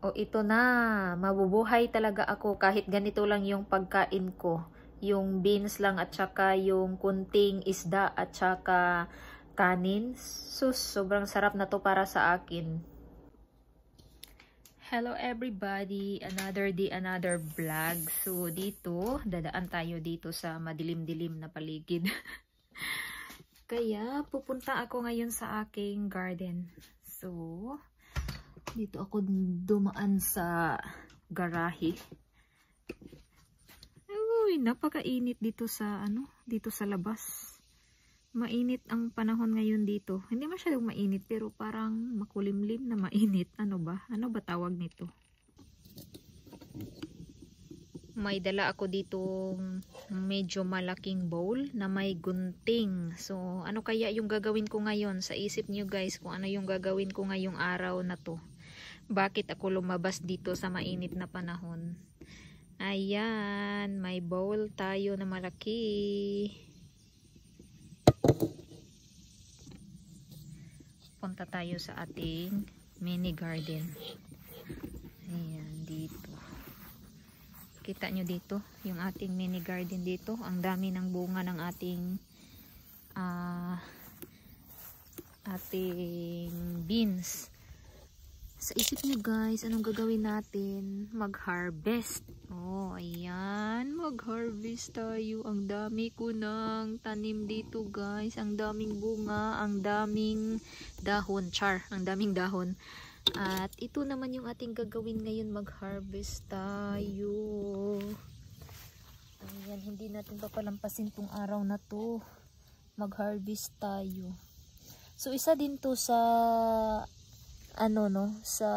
O ito na, mabubuhay talaga ako kahit ganito lang yung pagkain ko. Yung beans lang at saka yung kunting isda at saka kanin. Sus, sobrang sarap na to para sa akin. Hello everybody, another day, another vlog. So dito, dadaan tayo dito sa madilim-dilim na paligid. Kaya pupunta ako ngayon sa aking garden. So, dito ako dumaan sa garahe. Uy, napakainit dito sa dito sa labas. Mainit ang panahon ngayon dito. Hindi masyadong mainit pero parang makulimlim na mainit. Ano ba? Ano ba tawag nito? May dala ako dito medyo malaking bowl na may gunting. So, ano kaya yung gagawin ko ngayon? Sa isip nyo guys, kung ano yung gagawin ko ngayong araw na to. Bakit ako lumabas dito sa mainit na panahon? Ayan, may bowl tayo na malaki. Punta tayo sa ating mini garden. Ayan, dito. Kita nyo dito, yung ating mini garden dito. Ang dami ng bunga ng ating beans. Sa isip nyo guys, anong gagawin natin? Mag-harvest. Oh, ayan. Mag-harvest tayo. Ang dami ko ng tanim dito guys. Ang daming bunga. Ang daming dahon. Char. Ang daming dahon. At ito naman yung ating gagawin ngayon. Mag-harvest tayo. Ayan. Hindi natin papalampasin tong araw na to. Mag-harvest tayo. So, isa din to sa sa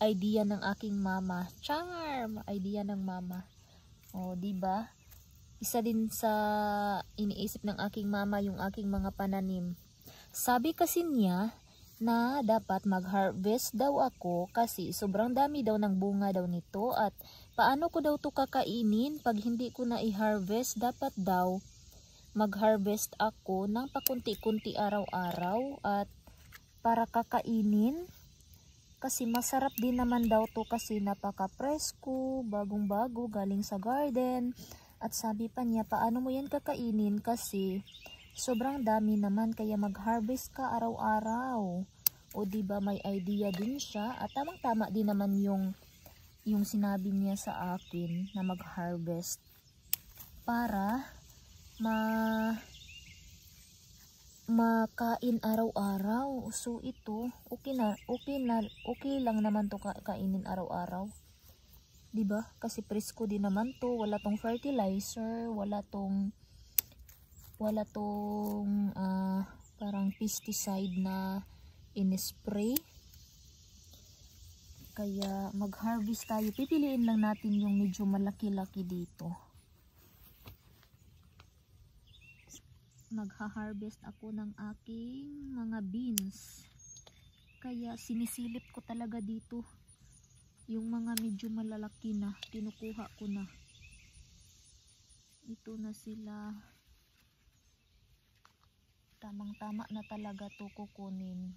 idea ng aking mama. Charm! Idea ng mama. O, diba? Isa din sa iniisip ng aking mama yung aking mga pananim. Sabi kasi niya na dapat mag-harvest daw ako kasi sobrang dami daw ng bunga daw nito at paano ko daw to kakainin pag hindi ko na i-harvest? Dapat daw mag-harvest ako ng pakunti-kunti araw-araw at para kakainin kasi masarap din naman daw to kasi napaka-presko, bagong-bago, galing sa garden. At sabi pa niya, paano mo yan kakainin kasi sobrang dami naman kaya mag-harvest ka araw-araw. O diba may idea din siya at tamang-tama din naman yung sinabi niya sa akin na mag-harvest para makain araw-araw. So ito, okay lang naman to kainin araw-araw. 'Di ba? Kasi presko din naman to, wala tong fertilizer, wala tong parang pesticide na in-spray. Kaya mag-harvest tayo. Pipiliin lang natin yung medyo malaki-laki dito. Magha-harvest ako ng aking mga beans. Kaya sinisilip ko talaga dito yung mga medyo malalaki na. Kinukuha ko na. Ito na sila. Tamang-tama na talaga to kukunin.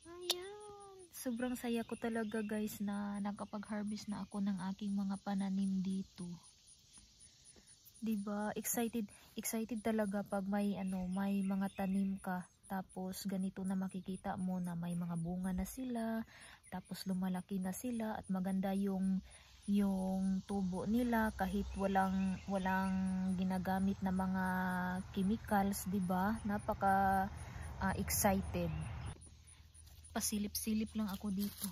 Ayan. Sobrang saya ko talaga guys na nakapag-harvest na ako ng aking mga pananim dito. Diba? Excited talaga pag may mga tanim ka tapos ganito na makikita mo na may mga bunga na sila tapos lumalaki na sila at maganda yung tubo nila kahit walang ginagamit na mga chemicals, diba? Napaka excited. Pasilip-silip lang ako dito.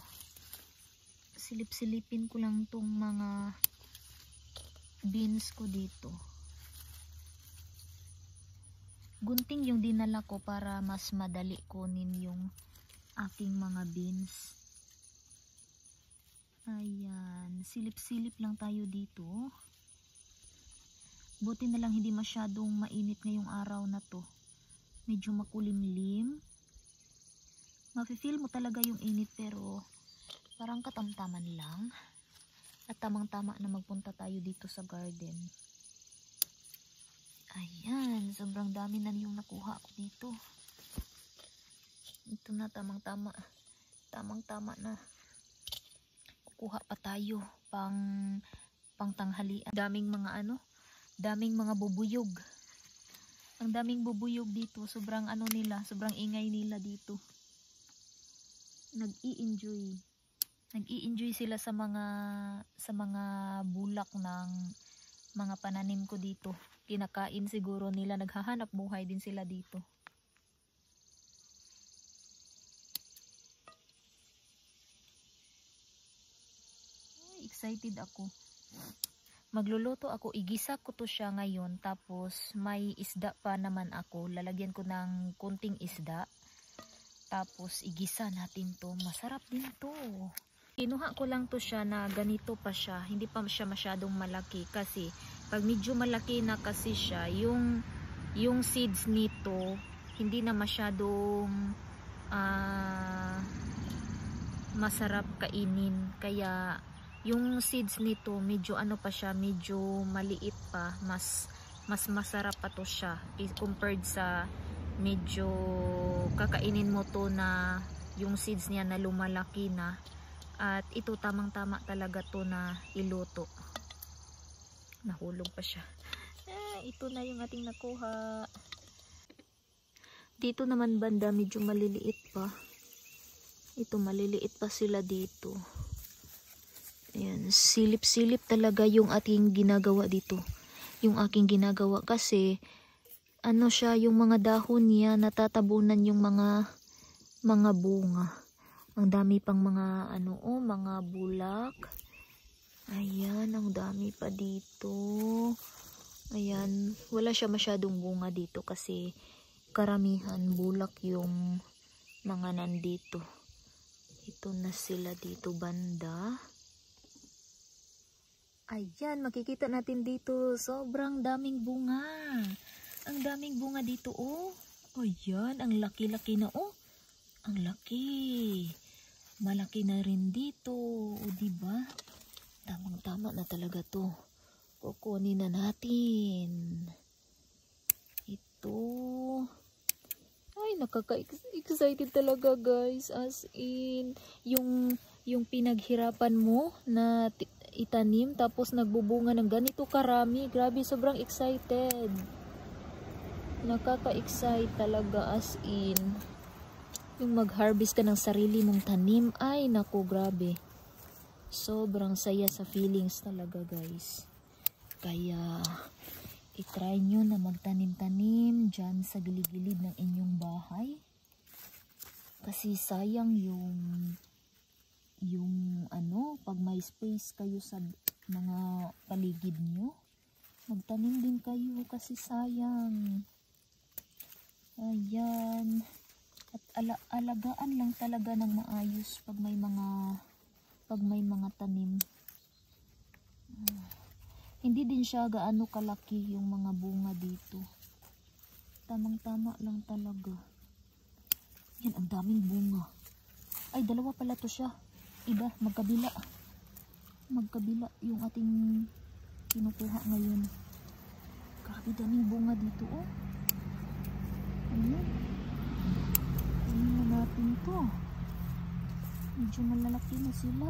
Silip-silipin ko lang tong mga beans ko dito. Gunting yung dinala ko para mas madali kunin yung aking mga beans. Ayan, silip-silip lang tayo dito. Buti na lang hindi masyadong mainit ngayong araw na to. Medyo makulimlim. Mafe-feel mo talaga yung init pero parang katamtaman lang. At tamang-tama na magpunta tayo dito sa garden. Ayan, sobrang dami na yung nakuha ko dito. Ito na, tamang-tama. Tamang-tama na. Kukuha pa tayo pang tanghalian. Daming mga daming mga bubuyog. Ang daming bubuyog dito. Sobrang sobrang ingay nila dito. Nag-i-enjoy sila sa mga bulak ng mga pananim ko dito. Kinakain siguro nila, naghahanap buhay din sila dito. Ay, excited ako. Magluluto ako, igisa ko to siya ngayon, tapos may isda pa naman ako. Lalagyan ko ng kunting isda. Tapos igisa natin to. Masarap din to. Kinuha ko lang to siya na ganito pa siya. Hindi pa siya masyadong malaki kasi pag medyo malaki na kasi siya, yung seeds nito hindi na masyadong masarap kainin. Kaya yung seeds nito medyo pa siya, medyo maliit pa. Mas masarap pa to siya compared sa medyo kakainin mo to na yung seeds niya na lumalaki na. At ito tamang-tama talaga to na iluto. Nahulog pa siya. Ito na yung ating nakuha. Dito naman banda medyo maliliit pa. Ito maliliit pa sila dito. Ayan, silip-silip talaga yung ating ginagawa dito. Yung aking ginagawa kasi siya, yung mga dahon niya natatabunan yung mga bunga. Ang dami pang mga mga bulak. Ayan, ang dami pa dito. Ayan, wala siya masyadong bunga dito kasi karamihan bulak yung mga nandito. Ito na sila dito banda. Ayan, makikita natin dito, sobrang daming bunga. Ang daming bunga dito, oh. Ayan, ang laki-laki na, oh. Ang laki. Malaki na rin dito, o diba? Tamang-tama na talaga to. Kukunin na natin. Ito. Ay, nakaka-excited talaga, guys. As in, yung pinaghirapan mo na itanim tapos nagbubunga ng ganito karami. Grabe, sobrang excited. Nakaka-excite talaga, as in. Yung mag-harvest ka ng sarili mong tanim, ay naku, grabe. Sobrang saya sa feelings talaga, guys. Kaya i-try nyo na magtanim-tanim dyan sa gilid-gilid ng inyong bahay. Kasi sayang yung pag may space kayo sa mga paligid nyo, magtanim din kayo kasi sayang. Ayan. At alagaan lang talaga ng maayos pag may mga tanim. Hindi din siya gaano kalaki yung mga bunga dito. Tamang-tama lang talaga. Yan, ang daming bunga. Ay, dalawa pala to siya. Iba, magkabila. Magkabila yung ating kinukuha ngayon. Grabe, daming bunga dito, oh. Tingnan na natin to. Medyo malalaki na sila.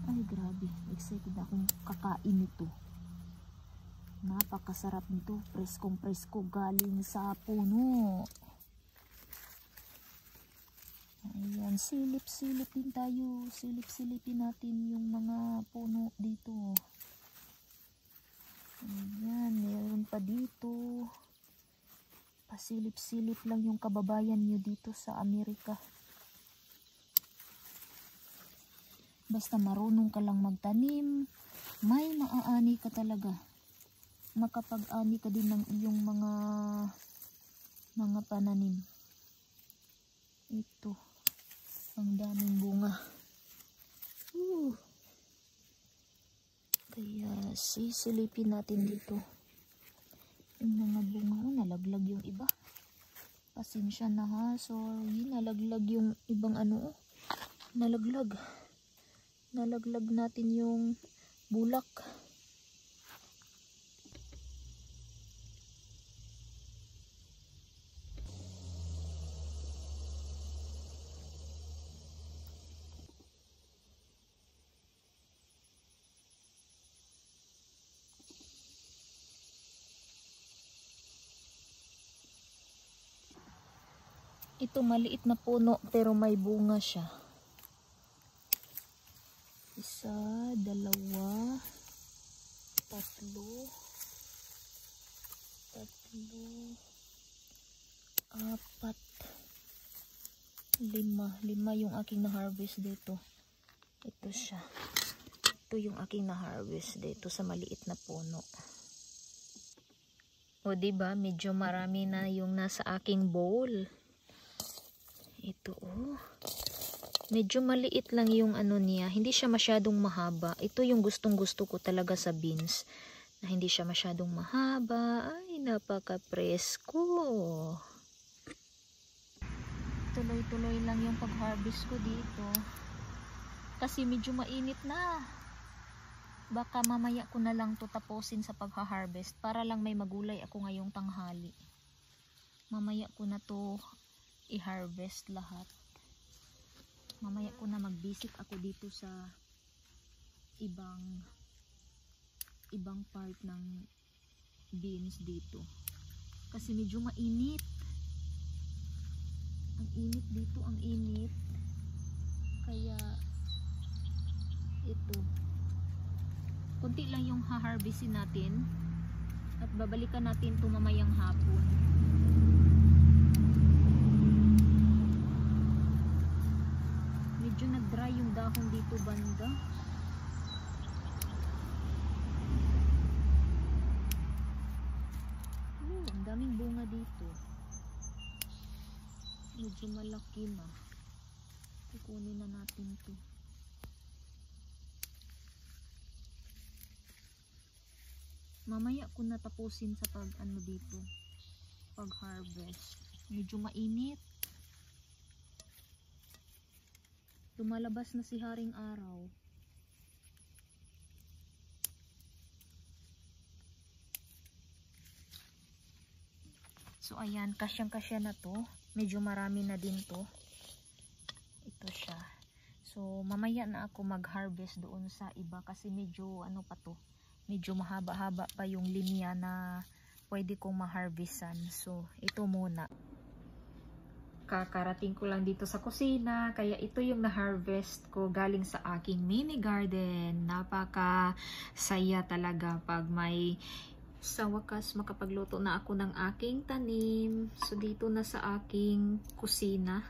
Ay, grabe. Excited akong kakain nito. Napakasarap nito. Preskong-presko galing sa puno. Ayan, silip-silip din tayo. Silip-silipin natin yung mga puno dito. Ayan, meron pa dito. Pasilip-silip lang yung kababayan nyo dito sa Amerika. Basta marunong ka lang magtanim, may maaani ka talaga. Makapag-ani ka din ng iyong mga pananim. Ito, ang daming bunga. Kaya sisilipin natin dito. Yung mga bunga, nalaglag yung iba. Pasensya na ha, sorry, nalaglag yung ibang nalaglag. Nalaglag natin yung bulak. Ito maliit na puno pero may bunga siya. Isa, dalawa, tatlo, apat, lima yung aking na-harvest dito. Ito siya. Ito yung aking na-harvest dito sa maliit na puno. O diba, medyo marami na yung nasa aking bowl. Ito oh. Medyo maliit lang yung ano niya. Hindi siya masyadong mahaba. Ito yung gustong-gusto ko talaga sa beans. Na hindi siya masyadong mahaba. Ay, napaka-presko. Tuloy-tuloy lang yung pag-harvest ko dito. Kasi medyo mainit na. Baka mamaya ko na lang to tapusin sa pagha-harvest para lang may magulay ako ngayong tanghali. Mamaya ko na to i-harvest lahat. Mamaya ko na mag-visit ako dito sa ibang part ng beans dito. Kasi medyo mainit. Ang init dito, ang init. Kaya ito. Kunti lang yung ha-harvestin natin at babalikan natin ito mamayang hapon. Medyo nag-dry yung dahon dito banda. Ang daming bunga dito. Medyo malaki na. Kukunin na natin ito. Mamaya ko natapusin sa pag-ano dito, pag-harvest. Medyo mainit. Lumalabas na si Haring Araw. So ayan, kasyang-kasya na to. Medyo marami na din to. Ito siya. So mamaya na ako mag-harvest doon sa iba kasi medyo ano pa to. Medyo mahaba-haba pa yung linya na pwede kong ma-harvestan. So, ito muna. Kakarating ko lang dito sa kusina. Kaya ito yung na-harvest ko galing sa aking mini garden. Napaka-saya talaga pag may sa wakas makapagluto na ako ng aking tanim. So, dito na sa aking kusina.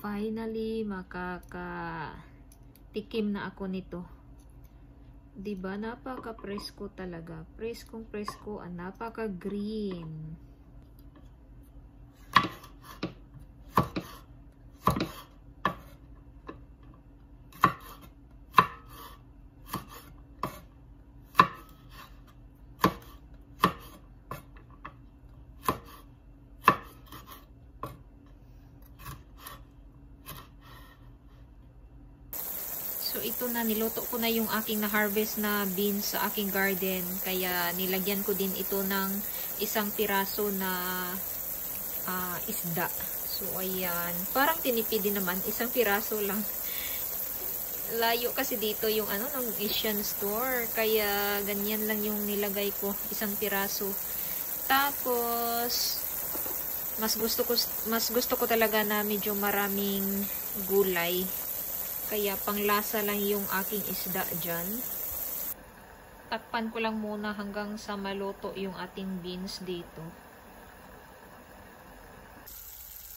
Finally, makakatikim na ako nito. Diba, napaka-presko talaga. Preskong-presko, napaka-green. So ito na, niluto ko na yung aking na-harvest na beans sa aking garden. Kaya nilagyan ko din ito ng isang piraso na isda. So ayan, parang tinipid din naman, isang piraso lang. Layo kasi dito yung ano ng Asian store. Kaya ganyan lang yung nilagay ko, isang piraso. Tapos mas gusto ko talaga na medyo maraming gulay. Kaya panglasa lang yung aking isda dyan. Takpan ko lang muna hanggang sa maluto yung ating beans dito.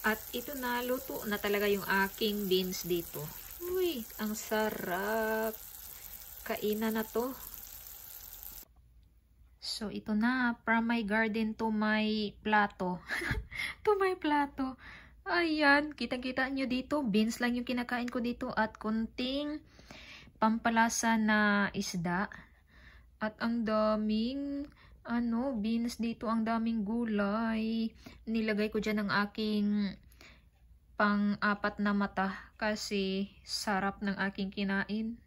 At ito na, luto na talaga yung aking beans dito. Uy, ang sarap. Kainan na to. So ito na, from my garden to my plato. To my plato. Ayan, kitang-kita nyo dito, beans lang yung kinakain ko dito at kunting pampalasa na isda. At ang daming, beans dito, ang daming gulay. Nilagay ko dyan ang aking pang-apat na mata kasi sarap ng aking kinain.